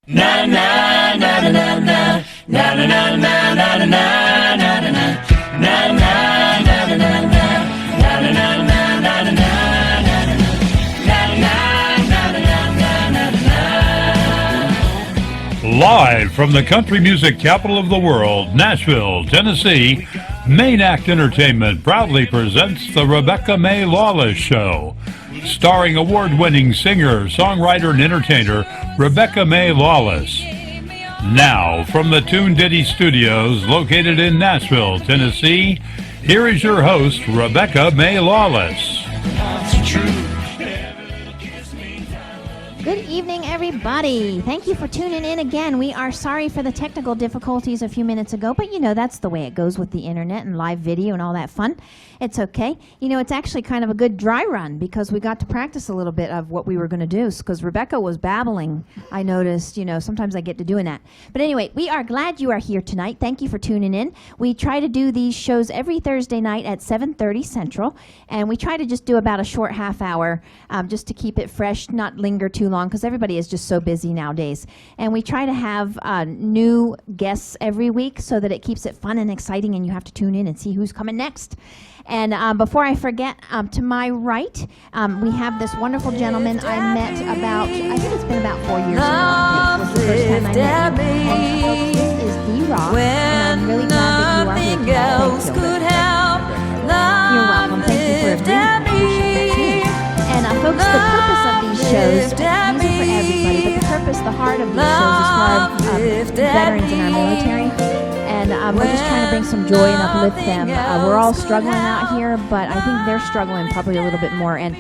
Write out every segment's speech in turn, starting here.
Na na na na na na na na na na na na na na na na na na na. Live from the country music capital of the world, Nashville, Tennessee, Main Act Entertainment proudly presents the Rebecca Mae Lawless Show, starring award-winning singer, songwriter, and entertainer Rebecca Mae Lawless. Now, from the Tune Ditty Studios located in Nashville, Tennessee, here is your host, Rebecca Mae Lawless. Good evening, everybody. Thank you for tuning in again. We are sorry for the technical difficulties a few minutes ago, but you know that's the way it goes with the internet and live video and all that fun. It's okay. You know, it's actually kind of a good dry run because we got to practice a little bit of what we were going to do because Rebecca was babbling. I noticed, you know, sometimes I get to doing that. But anyway, we are glad you are here tonight. Thank you for tuning in. We try to do these shows every Thursday night at 7:30 Central, and we try to just do about a short half hour just to keep it fresh, not linger too long because everybody is just so busy nowadays. And we try to have new guests every week so that it keeps it fun and exciting and you have to tune in and see who's coming next. And before I forget, to my right, we have this wonderful gentleman I met about, I think it's been about 4 years ago. This was the first time I met him. And folks, this is D-Rock, and I'm really glad that you are here tonight. You're welcome. Thank you for being here. And folks, the purpose of these shows, music for everybody, but the purpose, the heart of these shows is for our veterans in our military. And we're just trying to bring some joy and uplift them. We're all struggling out here, but I think they're struggling probably a little bit more, and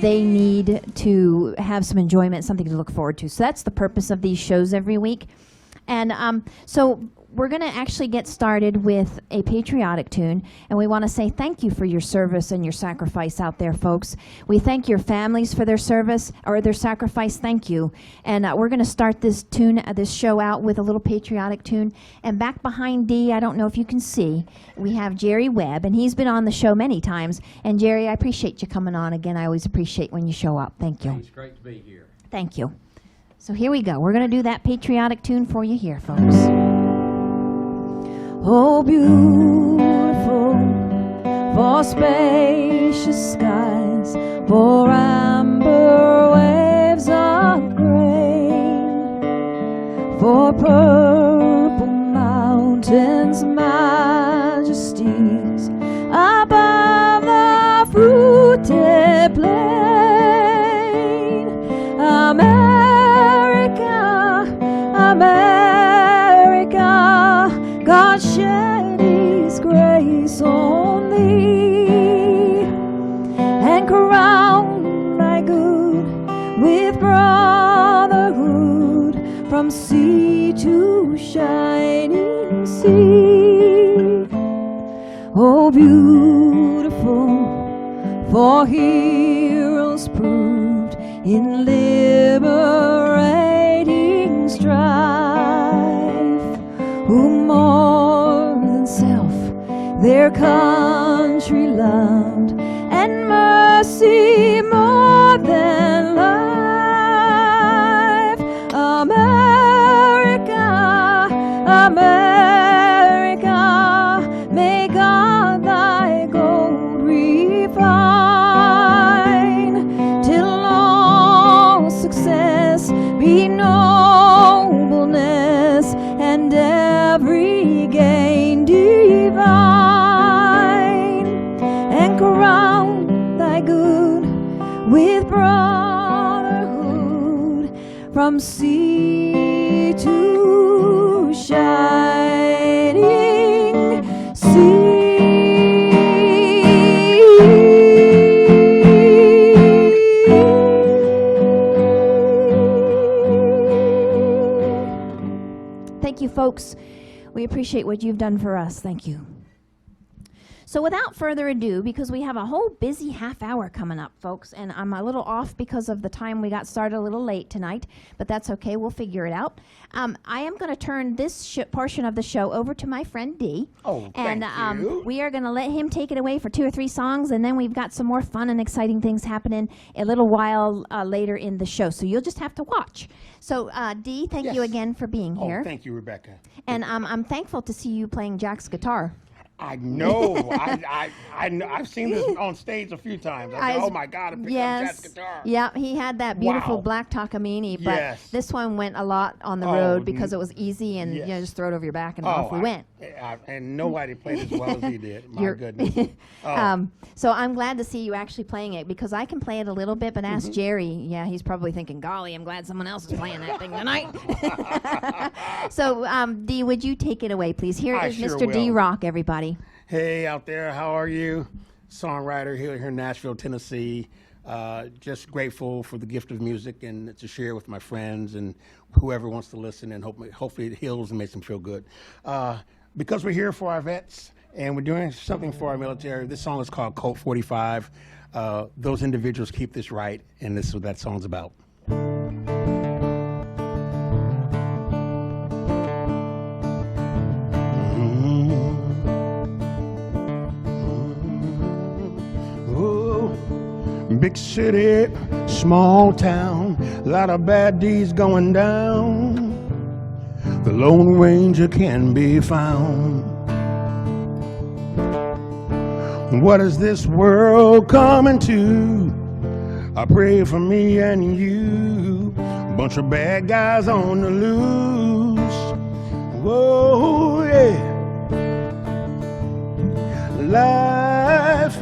they need to have some enjoyment, something to look forward to. So that's the purpose of these shows every week. And so we're going to actually get started with a patriotic tune, and we want to say thank you for your service and your sacrifice out there, folks. We thank your families for their service or their sacrifice. Thank you. And we're going to start this show out with a little patriotic tune. And back behind Dee, I don't know if you can see, we have Jerry Webb, and he's been on the show many times. And Jerry, I appreciate you coming on again. I always appreciate when you show up. Thank you. It's great to be here. Thank you. So here we go. We're going to do that patriotic tune for you here, folks. Oh, beautiful for spacious skies, for amber waves of grain, for purple mountains, majesties above the fruited plain. America, America, God shed His grace on thee, and crown thy good with brotherhood from sea to shining sea. Oh, beautiful for heroes proved in liberating strife, who more than self their country loved, and mercy more than life. America, America, may God thy gold refine, till all success be nobleness, and every gain divine, and crown thy good with brotherhood from sea to shining sea. Thank you, folks. We appreciate what you've done for us. Thank you. So without further ado, because we have a whole busy half hour coming up, folks, and I'm a little off because of the time we got started a little late tonight, but that's okay. We'll figure it out. I am going to turn this portion of the show over to my friend Dee. Oh, and thank you. we are going to let him take it away for 2 or 3 songs, and then we've got some more fun and exciting things happening a little while later in the show. So you'll just have to watch. So Dee, thank you Yes. again for being here. Oh, thank you, Rebecca. And I'm thankful to see you playing Jack's guitar. I know. I know. I've seen this on stage a few times. I said, oh my God, I picked up Jack's guitar. Yeah, he had that beautiful Wow. black Takamine, but Yes. this one went a lot on the Oh, road because it was easy and yes. you know, just throw it over your back and off we went. And nobody played as well as he did. My You're- goodness. Oh. So I'm glad to see you actually playing it because I can play it a little bit, but ask Jerry. Yeah, he's probably thinking, golly, I'm glad someone else is playing that thing tonight. So, Dee, would you take it away, please? Here I is sure Mr. D will. Rock, everybody. Hey out there, how are you? Songwriter here in Nashville, Tennessee. Just grateful for the gift of music and to share with my friends and whoever wants to listen, and hopefully it heals and makes them feel good. Because we're here for our vets and we're doing something for our military, this song is called Colt 45. Those individuals keep this right, and this is what that song's about. Big city, small town, a lot of bad deeds going down. The Lone Ranger can be found. What is this world coming to? I pray for me and you. Bunch of bad guys on the loose. Whoa, yeah. Life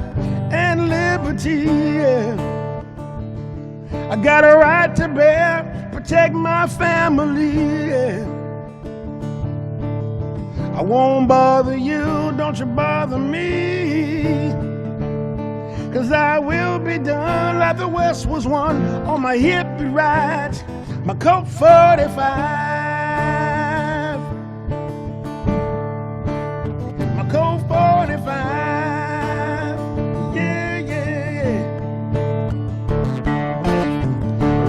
and liberty, yeah. I got a right to bear, protect my family, yeah. I won't bother you, don't you bother me, 'cause I will be done like the West was won on my hippie ride, my Colt 45, my Colt 45, yeah, yeah, yeah.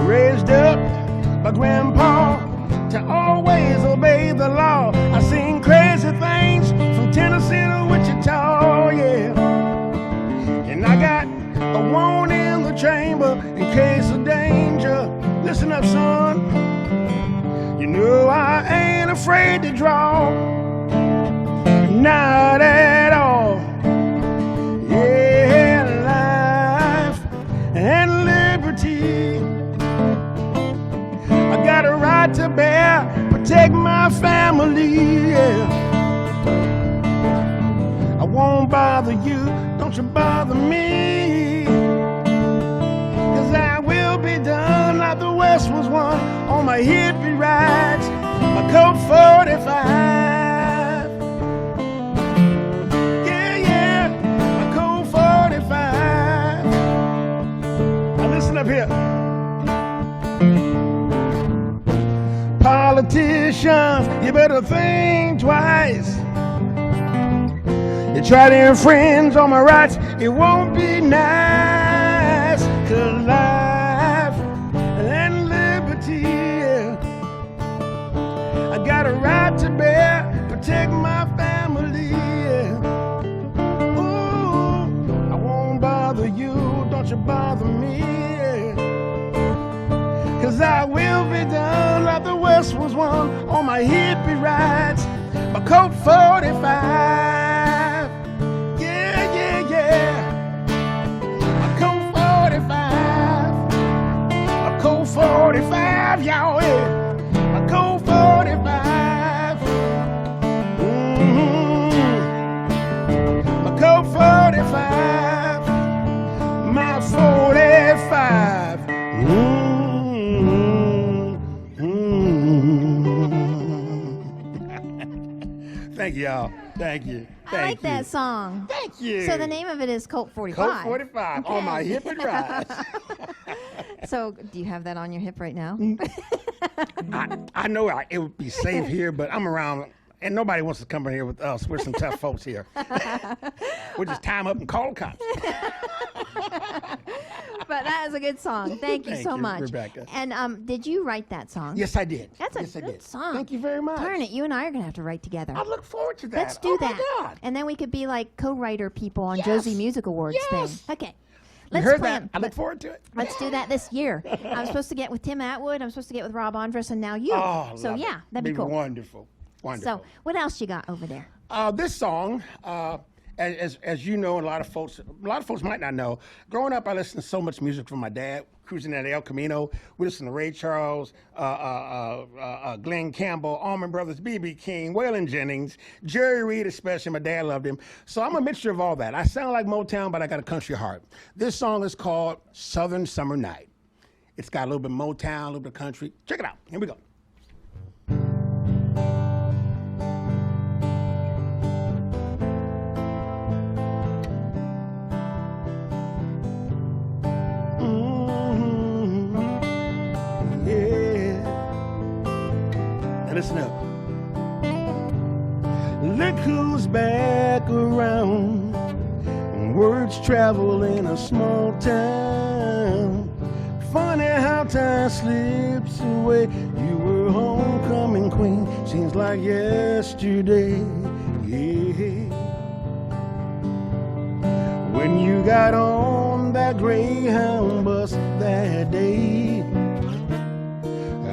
Raised up by Grandpa to always obey the law. I seen crazy things from Tennessee to Wichita, yeah. And I got a warning in the chamber in case of danger. Listen up, son. You know I ain't afraid to draw. Not at all. Yeah, life and liberty. I got a right to bear, protect my family, yeah. I won't bother you, don't you bother me, 'cause I will be done like the West was won on my hippie rides, my Colt 45. Yeah, yeah, my Colt 45. Now listen up here. Politicians, you better think twice. You try to infringe on my rights, it won't be nice. 'Cause life and liberty, yeah. I got a right to bear, protect my family, yeah. Ooh, I won't bother you, don't you bother me, yeah. 'Cause I will be done like the West was won on my hippie rides, my Colt 45. Yeah, yeah, yeah. My Colt 45. My Colt 45, y'all, yeah. My Colt 45. My Colt 45. My 45. Thank y'all. Thank you. I like Thank that you. song. Thank you. So the name of it is Colt 45. Colt 45 on my hip and ride. So do you have that on your hip right now? I know it would be safe here, but I'm around And nobody wants to come in here with us. We're some tough folks here. We'll just tie them up and call the cops. But that is a good song. Thank you so much. Rebecca. And did you write that song? Yes, I did. That's a yes, I good did. song. Thank you very much. Darn it, you and I are going to have to write together. I look forward to that. Let's do that. My God. And then we could be like co-writer people on Yes. Josie Music Awards Yes. thing. Okay. You Let's heard plan. that? I look forward to it. Let's do that this year. I'm supposed to get with Tim Atwood. I'm supposed to get with Rob Andrus, and now you. Oh, so love yeah, it. that'd be cool. Wonderful. Wonderful. So what else you got over there? This song, as you know, and a lot of folks might not know. Growing up, I listened to so much music from my dad. Cruising at El Camino, we listened to Ray Charles, Glenn Campbell, Allman Brothers, B.B. King, Waylon Jennings, Jerry Reed, especially. My dad loved him. So I'm a mixture of all that. I sound like Motown, but I got a country heart. This song is called Southern Summer Night. It's got a little bit of Motown, a little bit of country. Check it out. Here we go. Listen up. Look who's back around. And words travel in a small town. Funny how time slips away. You were homecoming queen. Seems like yesterday. Yeah. When you got on that Greyhound bus that day,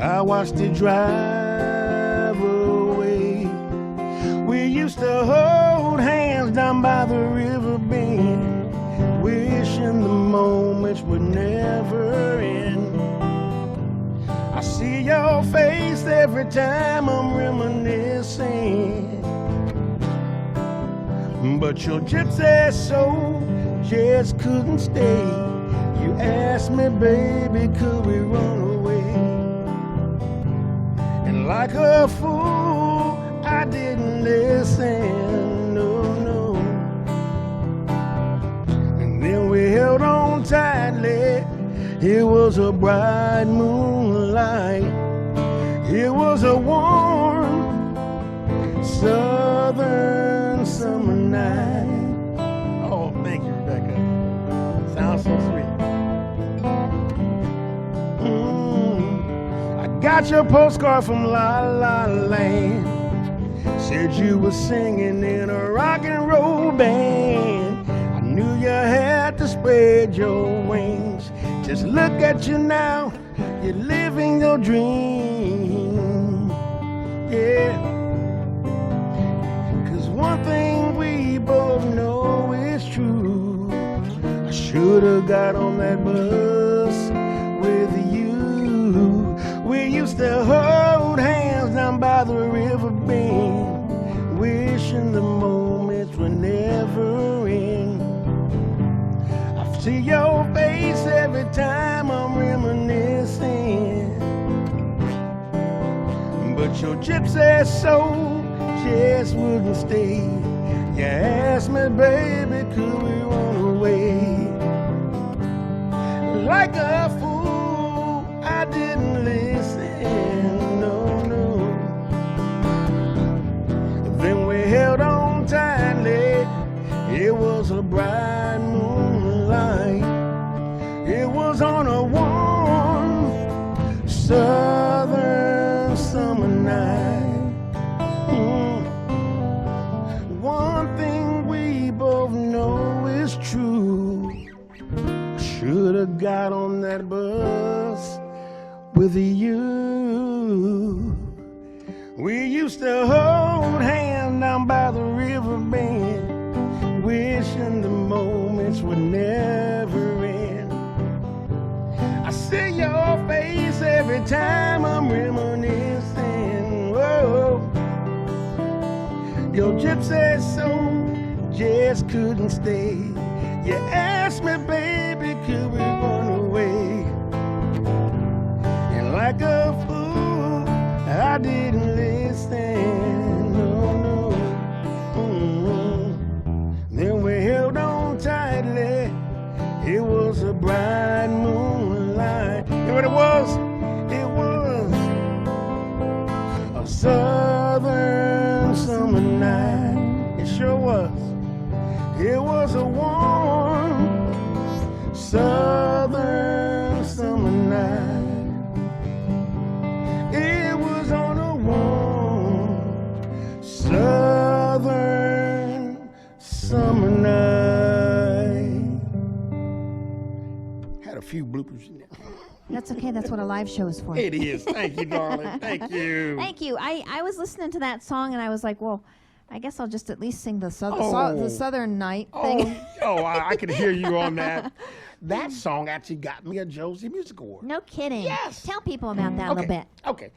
I watched it drive away. We used to hold hands down by the river bend, wishing the moments would never end. I see your face every time I'm reminiscing, but your gypsy soul just couldn't stay. You asked me, baby, could we run away? And like a fool, I didn't listen, no. And then we held on tightly. It was a bright moonlight. It was a warm southern summer night. Oh, thank you, Rebecca. Sounds so sweet. Got your postcard from La La Land. Said you were singing in a rock and roll band. I knew you had to spread your wings. Just look at you now, you're living your dream. Yeah. 'Cause one thing we both know is true. I should've got on that bus with you. We used to hold hands down by the river bend, wishing the moments would never end. I see your face every time I'm reminiscing, but your gypsy soul just wouldn't stay. You asked me, baby, could we run away? Like a fool, I didn't listen, no. Then we held on tightly. It was a bright moonlight. It was on a warm southern summer night. One thing we both know is true. Should've got on that bus with you. We used to hold hands down by the river bend, wishing the moments would never end. I see your face every time I'm reminiscing. Whoa. Your gypsy soul just couldn't stay. You asked me, baby, could we run away? And like a fool, I didn't listen, no. Then we held on tightly. It was a bright moonlight. You know what it was? It was a southern summer night. It sure was. It was a warm southern summer night. It was on a warm southern summer night. Had a few bloopers in there. That's okay. That's what a live show is for. It is. Thank you, darling. Thank you. Thank you. I was listening to that song and I was like, well, I guess I'll just at least sing the Oh. Southern Night thing. I could hear you on that. That song actually got me a Josie Music Award. No kidding. Yes. Tell people about that a little bit. Okay.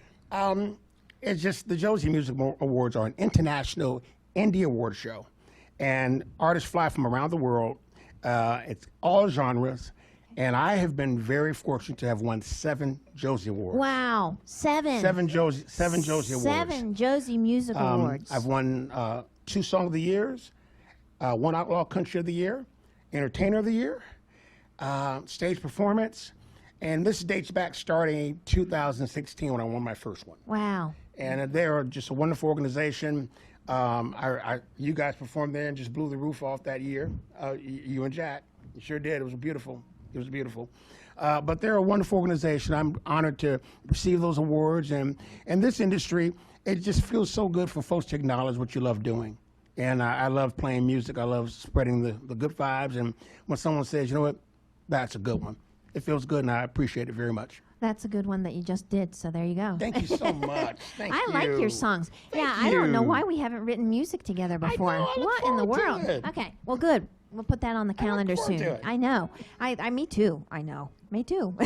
It's just the Josie Music Awards are an international indie award show, and artists fly from around the world. It's all genres, and I have been very fortunate to have won 7 Josie Awards. Wow. 7. 7 Josie Awards. 7 Josie Music Awards. I've won 2 Song of the Years, 1 Outlaw Country of the Year, Entertainer of the Year, Stage Performance, and this dates back starting 2016 when I won my first one. Wow. And they're just a wonderful organization. You guys performed there and just blew the roof off that year. You and Jack, you sure did. It was beautiful. It was beautiful. But they're a wonderful organization. I'm honored to receive those awards. And in this industry, it just feels so good for folks to acknowledge what you love doing. And I love playing music. I love spreading the good vibes. And when someone says, you know what, that's a good one, it feels good, and I appreciate it very much. That's a good one that you just did, so there you go. Thank you so much. Thank you. I like your songs. Thank I don't know you. why we haven't written music together before. know, I look What in the forward to world? it. Okay, well, good. We'll put that on the calendar forward soon. to it. I know. Me too. I know. Me too.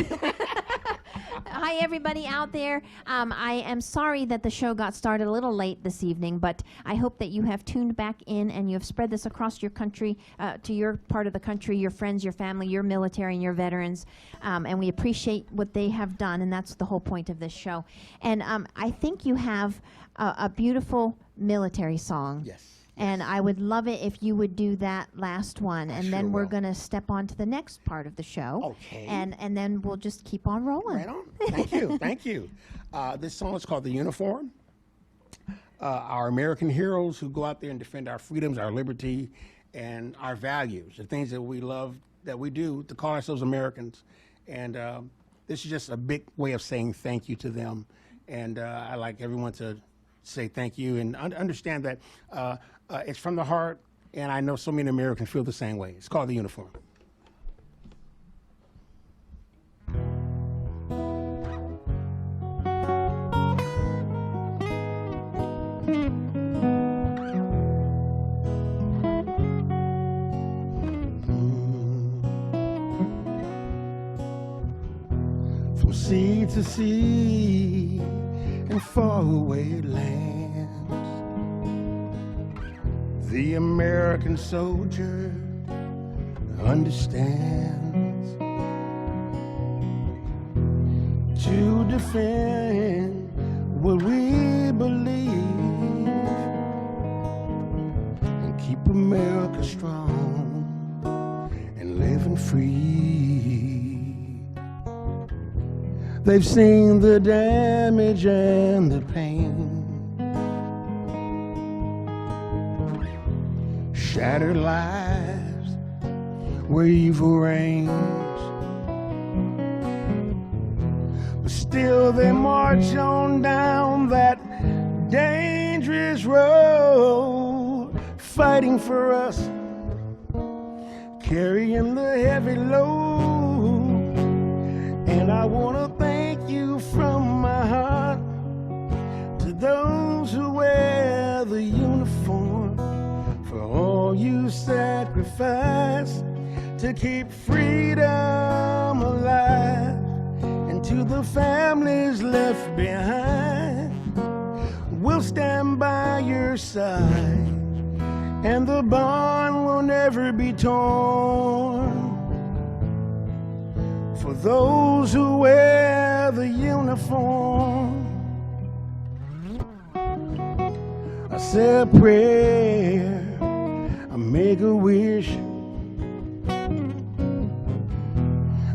Hi, everybody out there. I am sorry that the show got started a little late this evening, but I hope that you have tuned back in and you have spread this across your country, to your part of the country, your friends, your family, your military, and your veterans. And we appreciate what they have done, and that's the whole point of this show. And I think you have a beautiful military song. Yes. And I would love it if you would do that last one, and then sure we're will. going to step on to the next part of the show. Okay. And then we'll just keep on rolling. Right on. Thank you. Thank you. This song is called The Uniform. Our American heroes who go out there and defend our freedoms, our liberty, and our values, the things that we love, that we do to call ourselves Americans. And this is just a big way of saying thank you to them. And I like everyone to say thank you and understand that it's from the heart, and I know so many Americans feel the same way. It's called The Uniform. From sea to sea and faraway lands, the American soldier understands. To defend what we believe and keep America strong and living free. They've seen the damage and the pain, shattered lives where evil reigns, but still they march on down that dangerous road, fighting for us, carrying the heavy load. And I want to thank you from my heart to those who wear the uniform, for all you sacrifice to keep freedom alive, and to the families left behind, we'll stand by your side, and the bond will never be torn. For those who wear the uniform, I say a prayer, I make a wish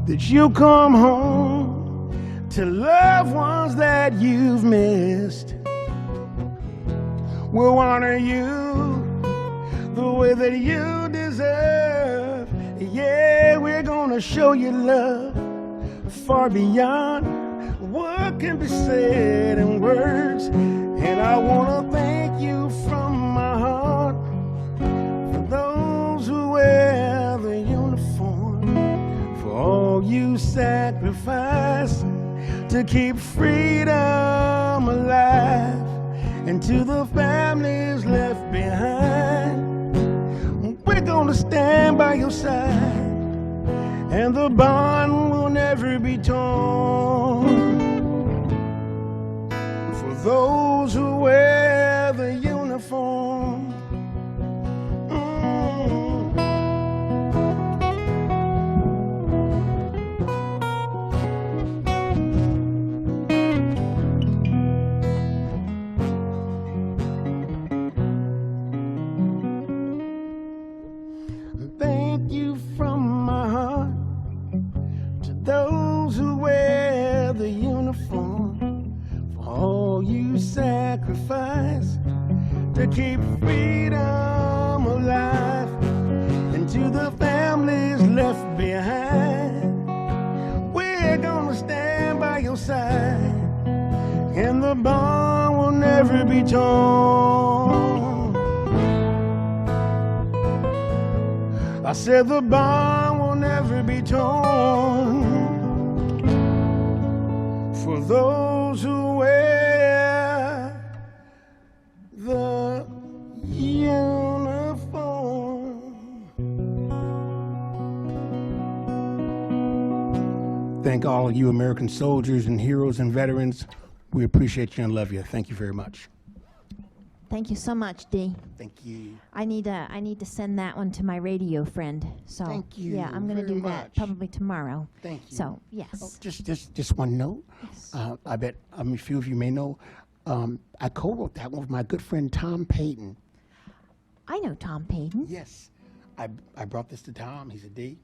that you come home to loved ones that you've missed. We'll honor you the way that you deserve. Yeah, we're gonna show you love far beyond what can be said in words. And I wanna thank you from my heart for those who wear the uniform, for all you sacrifice to keep freedom alive. And to the families left behind, we're gonna stand by your side, and the bond will never be torn. For those who wear the uniform, thank you from my heart to those who wear the uniform, for all you sacrifice to keep freedom alive. And to the families left behind, we're gonna stand by your side, and the bond will never be torn. I said the bond will never be torn for those who wear the uniform. Thank all of you American soldiers and heroes and veterans. We appreciate you and love you. Thank you very much. Thank you so much, Dee. Thank you. I need to send that one to my radio friend. So Thank you yeah, I'm gonna very do that much. probably tomorrow. Thank you. So yes. Oh, just one note. Yes. I bet a few of you may know. I co-wrote that one with my good friend Tom Payton. I know Tom Payton. Yes, I brought this to Tom. He's a D,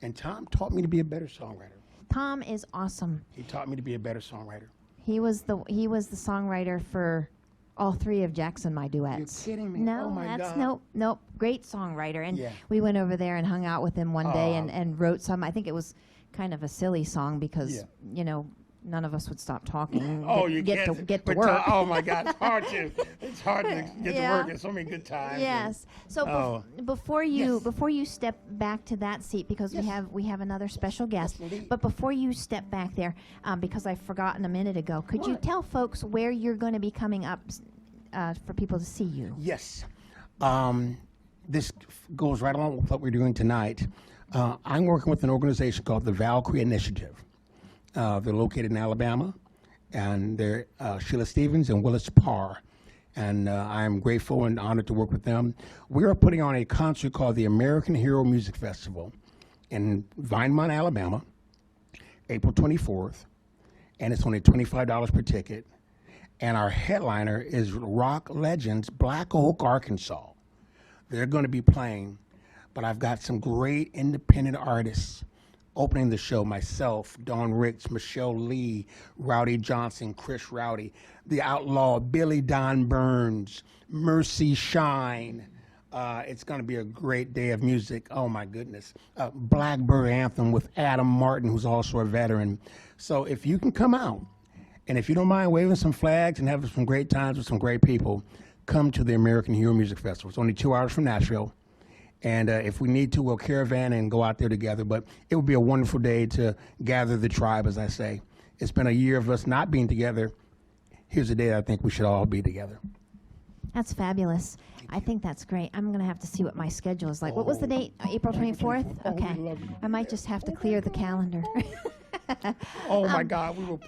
and Tom taught me to be a better songwriter. Tom is awesome. He taught me to be a better songwriter. He was the songwriter for all three of Jackson My Duets. You're kidding me. No, Oh my that's God. nope. Great songwriter. And Yeah. we went over there and hung out with him one day and wrote some. I think it was kind of a silly song because Yeah. none of us would stop talking. and Oh, get, you get can't. to get to but work. oh my God, it's hard to get Yeah. to work. There's so many good times. Yes. So Oh. before you step back to that seat, because Yes. we have another special guest. Yes, indeed. But before you step back there, because I've forgotten a minute ago, could you What? tell folks where you're going to be coming up for people to see you? Yes. This goes right along with what we're doing tonight. I'm working with an organization called the Valkyrie Initiative. They're located in Alabama, and they're Sheila Stevens and Willis Parr. And I'm grateful and honored to work with them. We are putting on a concert called the American Hero Music Festival in Vinemont, Alabama, April 24th, and it's only $25 per ticket. And our headliner is rock legends Black Oak, Arkansas. They're going to be playing, but I've got some great independent artists opening the show. Myself, Dawn Ricks, Michelle Lee, Rowdy Johnson, Chris Rowdy, The Outlaw, Billy Don Burns, Mercy Shine. It's going to be a great day of music. Oh my goodness. Blackbird Anthem with Adam Martin, who's also a veteran. So if you can come out, and if you don't mind waving some flags and having some great times with some great people, come to the American Hero Music Festival. It's only 2 hours from Nashville. And if we need to, we'll caravan and go out there together. But it would be a wonderful day to gather the tribe, as I say. It's been a year of us not being together. Here's a day that I think we should all be together. That's fabulous. I think that's great. I'm going to have to see what my schedule is like. What was the date? April 24th? Oh, we Okay. love you. I might just have to clear the calendar. Oh my God, we will.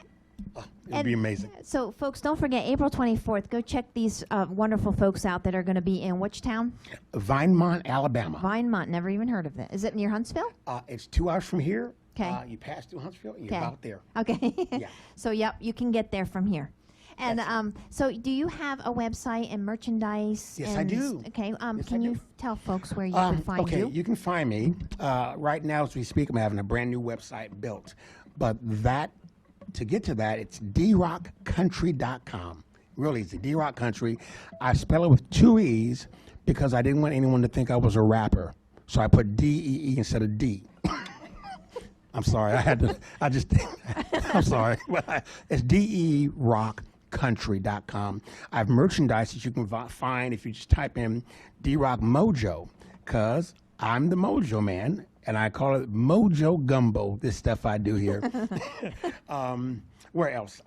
It'll be amazing. So, folks, don't forget, April 24th, go check these wonderful folks out that are going to be in which town? Vinemont, Alabama. Vinemont. Never even heard of it. Is it near Huntsville? It's 2 hours from here. 'Kay. You pass through Huntsville, and you're Okay. about there. Okay. Yeah. So, yep, you can get there from here. And That's so, do you have a website and merchandise? Yes, I and do. Okay. Yes, I Can you do. tell folks where you can find okay, you? you can find me. Right now, as we speak, I'm having a brand new website built. But to get to that, it's drockcountry.com. Real easy. D-Rock Country. I spell it with 2 E's because I didn't want anyone to think I was a rapper. So I put D-E-E instead of D. I'm sorry. I'm sorry. It's DERockCountry.com. I have merchandise that you can find if you just type in D-Rock Mojo, because I'm the Mojo Man, and I call it Mojo Gumbo, this stuff I do here. Where else?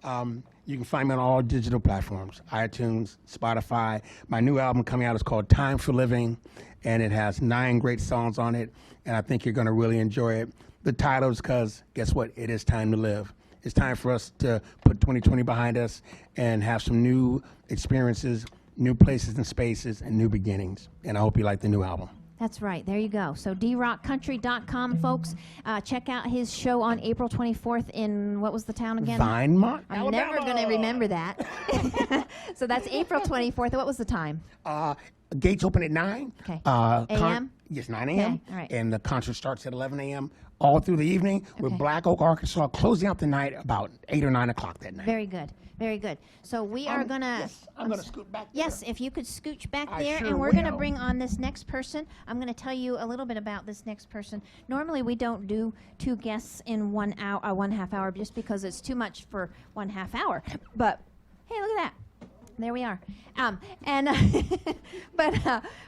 You can find me on all digital platforms, iTunes, Spotify. My new album coming out is called Time for Living, and it has 9 great songs on it, and I think you're going to really enjoy it. The title is because, guess what? It is time to live. It's time for us to put 2020 behind us and have some new experiences, new places and spaces, and new beginnings. And I hope you like the new album. That's right. There you go. So DRockCountry.com, folks. Check out his show on April 24th in, what was the town again? Vinemont, I'm Alabama. never going to remember that. So that's April 24th. What was the time? Gates open at 9. Okay. A.M.? Yes, 9 a.m. Okay, all right. And the concert starts at 11 a.m. all through the evening with Okay. Black Oak, Arkansas, closing out the night about 8 or 9 o'clock that night. Very good. Very good. So we are going to... Yes, I'm going to scoot back there. Yes, if you could scooch back I there, sure and we're going to will. bring on this next person. I'm going to tell you a little bit about this next person. Normally, we don't do 2 guests in 1 hour, 1/2 hour, just because it's too much for 1/2 hour. But hey, look at that. There we are.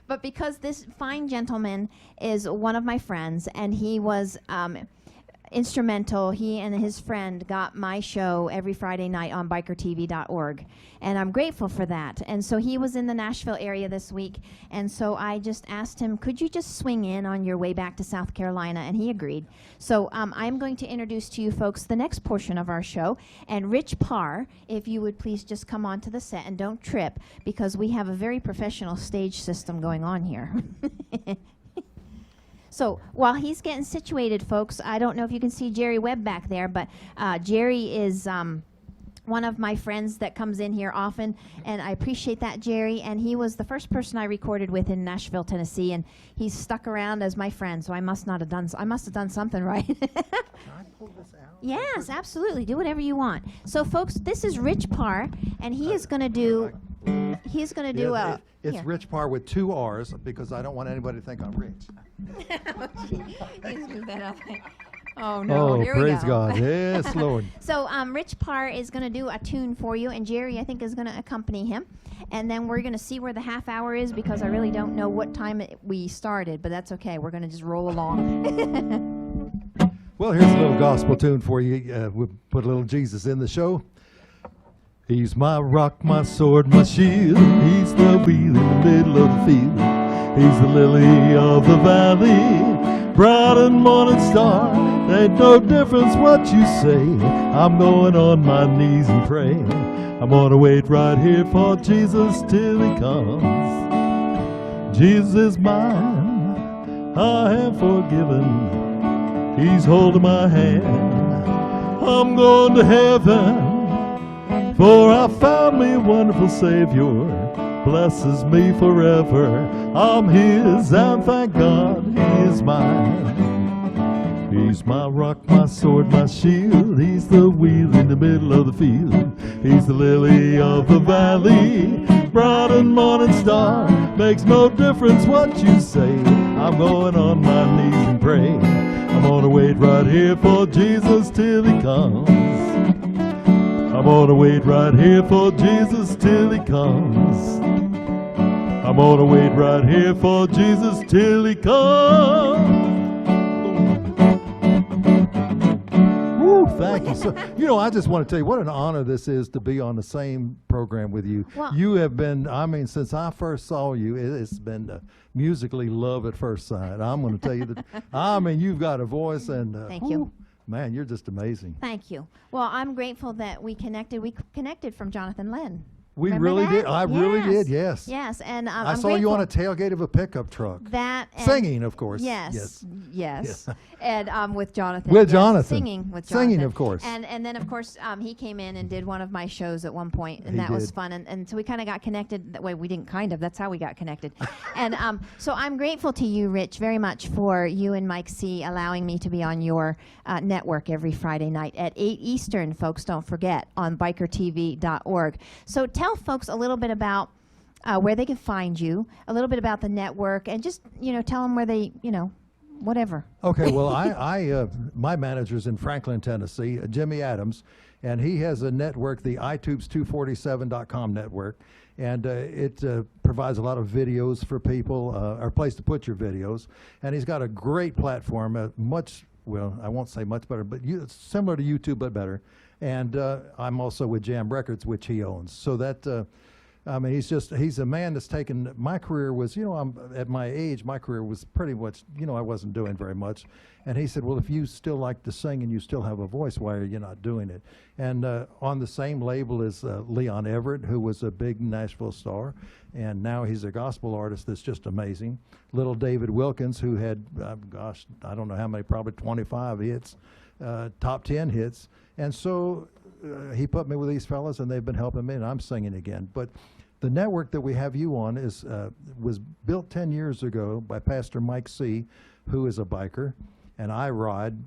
But because this fine gentleman is one of my friends, and he was instrumental. He and his friend got my show every Friday night on bikertv.org, and I'm grateful for that. And so he was in the Nashville area this week, and so I just asked him, could you just swing in on your way back to South Carolina? And he agreed. So I'm going to introduce to you folks the next portion of our show, and Rich Parr, if you would please just come onto the set and don't trip, because we have a very professional stage system going on here. So while he's getting situated, folks, I don't know if you can see Jerry Webb back there, but Jerry is one of my friends that comes in here often, and I appreciate that, Jerry. And he was the first person I recorded with in Nashville, Tennessee, and he's stuck around as my friend. So I must have done something right. Can I pull this out? Yes, absolutely. Do whatever you want. So, folks, this is Rich Parr, and he is going to do. He's going to do a. It's here. Rich Parr with 2 R's because I don't want anybody to think I'm rich. Oh no! Oh, Here we praise go. God. Yes, Lord. So Rich Parr is going to do a tune for you, and Jerry, I think, is going to accompany him. And then we're going to see where the half hour is, because I really don't know what time we started, but that's okay. We're going to just roll along. Well, here's a little gospel tune for you. We'll put a little Jesus in the show. He's my rock, my sword, my shield. He's the wheel in the middle of the field. He's the lily of the valley, bright and morning star. Ain't no difference what you say. I'm going on my knees and pray. I'm gonna wait right here for Jesus till he comes. Jesus is mine, I am forgiven. He's holding my hand. I'm going to heaven, for I found me a wonderful Savior. Blesses me forever. I'm his, and thank God he is mine. He's my rock, my sword, my shield. He's the wheel in the middle of the field. He's the lily of the valley, bright and morning star. Makes no difference what you say. I'm going on my knees and pray. I'm gonna wait right here for Jesus till he comes. I'm gonna wait right here for Jesus till he comes. I'm gonna wait right here for Jesus till he comes. Woo, thank you. So, I just want to tell you what an honor this is to be on the same program with you. Well- You have been, since I first saw you, it's been musically love at first sight. I'm going to tell you that, you've got a voice, and Thank you. Man, you're just amazing. Thank you. Well, I'm grateful that we connected. We connected from Jonathan Lenn. We Remember really that? did. I really did, yes. Yes, and I I'm saw you on a grateful tailgate of a pickup truck. that and Singing, of course. Yes. Yes. And with Jonathan. With yes, Jonathan. Singing with Jonathan. Singing, of course. And then, of course, he came in and did one of my shows at one point, and He that was did. fun. And so we kind of got connected. That way we didn't kind of. That's how we got connected. And so I'm grateful to you, Rich, very much for you and Mike C. allowing me to be on your network every Friday night at 8 Eastern, folks. Don't forget, on bikertv.org. So tell tell folks a little bit about where they can find you, a little bit about the network, and just, tell them where they, whatever. Okay, well, my manager's in Franklin, Tennessee, Jimmy Adams, and he has a network, the iTubes247.com network, and it provides a lot of videos for people, or a place to put your videos, and he's got a great platform, I won't say much better, but it's similar to YouTube, but better, and I'm also with Jam Records, which he owns, so that, he's a man that's taken, my career was, I'm at my age, my career was pretty much, I wasn't doing very much. And he said, well, if you still like to sing and you still have a voice, why are you not doing it? And on the same label is Leon Everett, who was a big Nashville star. And now he's a gospel artist that's just amazing. Little David Wilkins, who had, I don't know how many, probably 25 hits, top 10 hits. And so he put me with these fellas, and they've been helping me, and I'm singing again. But the network that we have you on was built 10 years ago by Pastor Mike C., who is a biker, and I ride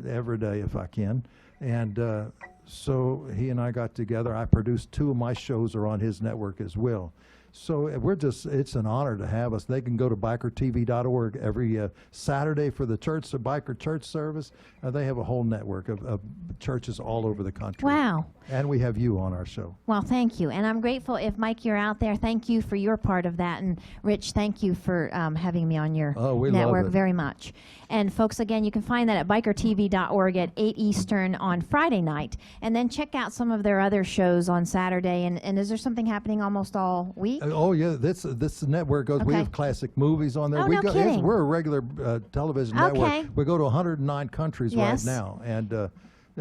every day if I can. And so he and I got together. I produced 2 of my shows are on his network as well. So it's an honor to have us. They can go to bikertv.org every Saturday for the biker church service. They have a whole network of churches all over the country. Wow. And we have you on our show. Well, thank you. And I'm grateful if, Mike, you're out there. Thank you for your part of that. And, Rich, thank you for having me on your network very much. And, folks, again, you can find that at bikertv.org at 8 Eastern on Friday night. And then check out some of their other shows on Saturday. And is there something happening almost all week? Oh, yeah. This network goes. We have classic movies on there. Oh, no kidding. We're a regular television network. We go to 109 countries right now. And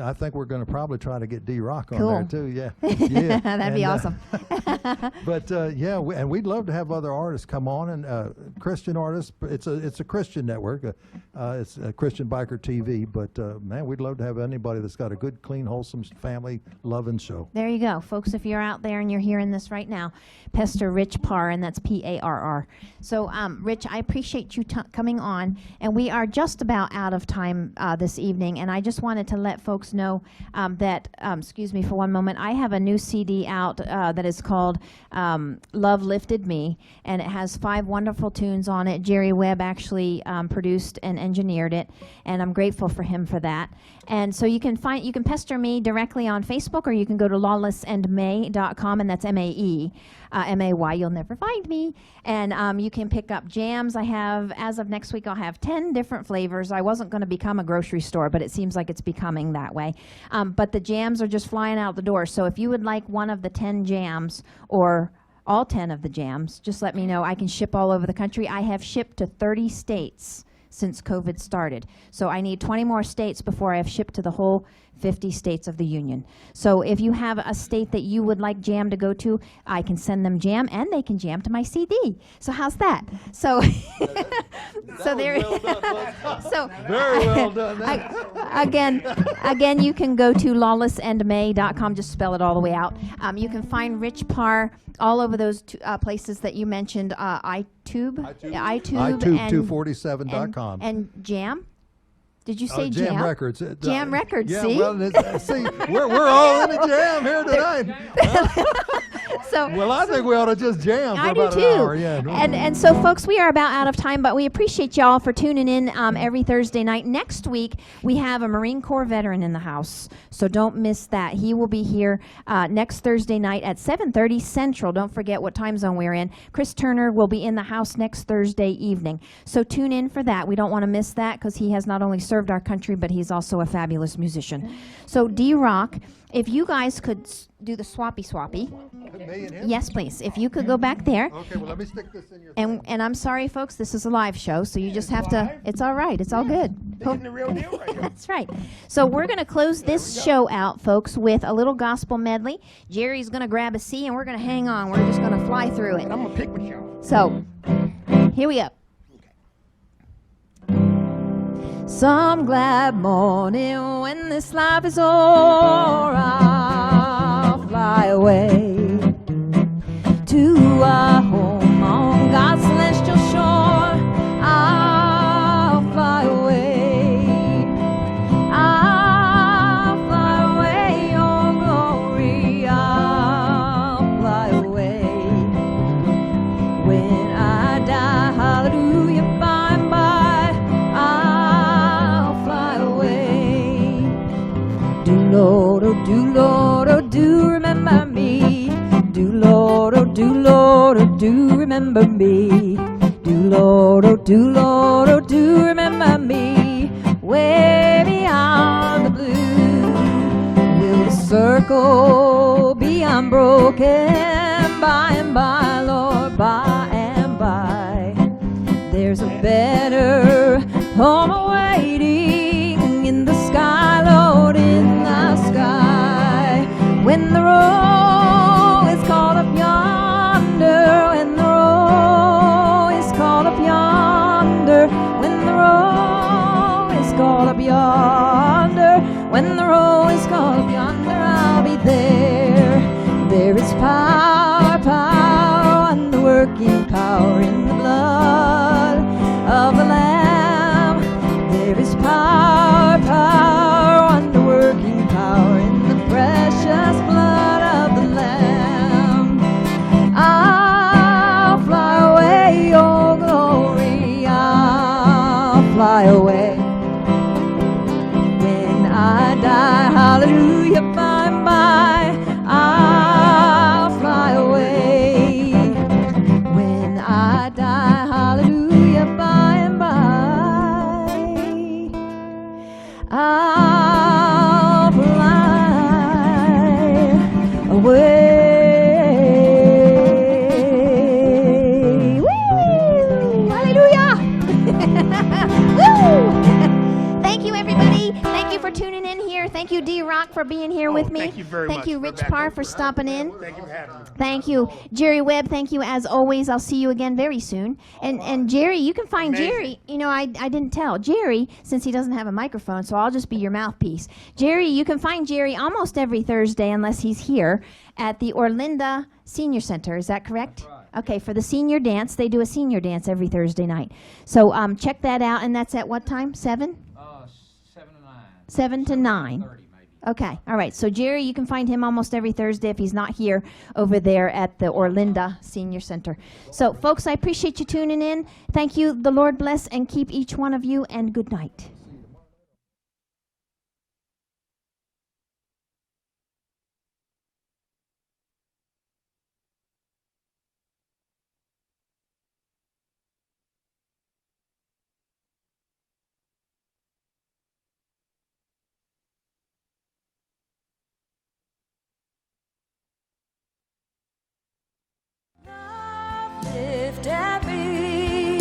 I think we're going to probably try to get D-Rock on there, too. Yeah. Yeah. That'd be awesome. But, and we'd love to have other artists come on, and Christian artists. It's a Christian network. It's a Christian Biker TV. But, man, we'd love to have anybody that's got a good, clean, wholesome, family-loving show. There you go. Folks, if you're out there and you're hearing this right now, Pastor Rich Parr, and that's P-A-R-R. So, Rich, I appreciate you coming on, and we are just about out of time this evening, and I just wanted to let folks know that, excuse me for one moment, I have a new CD out that is called Love Lifted Me, and it has 5 wonderful tunes on it. Jerry Webb actually produced and engineered it, and I'm grateful for him for that. And so you can pester me directly on Facebook, or you can go to lawlessandmay.com, and that's M-A-E. M-A-Y, you'll never find me. And you can pick up jams. I have, as of next week, I'll have 10 different flavors. I wasn't going to become a grocery store, but it seems like it's becoming that way. But the jams are just flying out the door. So if you would like one of the 10 jams, or all 10 of the jams, just let me know. I can ship all over the country. I have shipped to 30 states since COVID started. So I need 20 more states before I have shipped to the whole 50 states of the union. So if you have a state that you would like jam to go to, I can send them jam, and they can jam to my CD. So how's that? So so there. Well done, so very well done. Again, you can go to lawlessandmay.com. Just spell it all the way out. You can find Rich Parr all over those places that you mentioned. iTube, iTube247.com, and Jam. Did you say Jam? Jam Records. Jam Records. Yeah, see? well, see, we're all in a jam here tonight. Well, I think we ought to just jam for about an hour. Yeah. And so, folks, we are about out of time, but we appreciate y'all for tuning in every Thursday night. Next week, we have a Marine Corps veteran in the house, so don't miss that. He will be here next Thursday night at 7:30 Central. Don't forget what time zone we're in. Chris Turner will be in the house next Thursday evening, so tune in for that. We don't want to miss that, because he has not only served our country, but he's also a fabulous musician. So, D-Rock, if you guys could do the swappy. Me and him? Yes, please. If you could go back there. Okay, well, let me stick this in your And I'm sorry, folks, this is a live show, so you just have to, it's all right. It's all good. Getting the real deal right here. That's right. So we're going to close this show out, folks, with a little gospel medley. Jerry's going to grab a C, and we're going to hang on. We're just going to fly through it. I'm going to pick with y'all. So, here we go. Some glad morning when this life is o'er, I'll fly away to a home on God's celestial shore. I'll fly away. I'll fly away, oh glory. I'll fly away. Lord, oh do, Lord, oh do remember me. Do, Lord, oh do, Lord, oh do remember me. Do, Lord, oh do, Lord, oh do remember me. Way beyond the blue, will the circle be unbroken by and by, Lord, by and by. There's a better home awaiting in the sky, Lord, in the sky. When the roll is called up yonder, when the roll is called up yonder, when the roll is called up yonder, when the roll is called up yonder, I'll be there. There is power, power, and the working power in the blood of the Lamb. There is power, power, and the working power in the precious blood of the Lamb. I'll fly away, oh glory, I'll fly away. When I die, hallelujah, by and by, I'll fly away. When I die, hallelujah, by and by, I'll fly away. Woo! Hallelujah! Woo! Thank you, everybody. Thank you for tuning in here. Thank you, D-Rock, for being here with me. Thank you very much. Thank you, Rich Rebecca. Parr, for stopping in. Thank you for having me. Thank you, Jerry Webb. Thank you as always. I'll see you again very soon. And Jerry, you can find Amazing. Jerry. You know, I didn't tell Jerry, since he doesn't have a microphone, so I'll just be your mouthpiece. Jerry, you can find Jerry almost every Thursday, unless he's here, at the Orlinda Senior Center. Is that correct? That's right. Okay, for the senior dance. They do a senior dance every Thursday night. So check that out. And that's at what time? 7? 7 to 9. 7 to 9. 30 maybe. Okay, all right. So Jerry, you can find him almost every Thursday if he's not here over there at the Orlinda Senior Center. So, folks, I appreciate you tuning in. Thank you. The Lord bless and keep each one of you, and good night. Lift at me,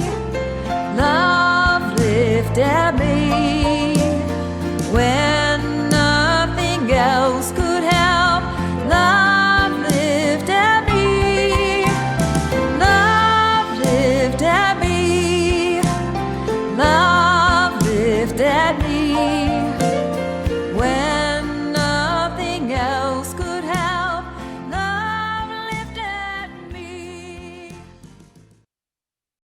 love lift at me.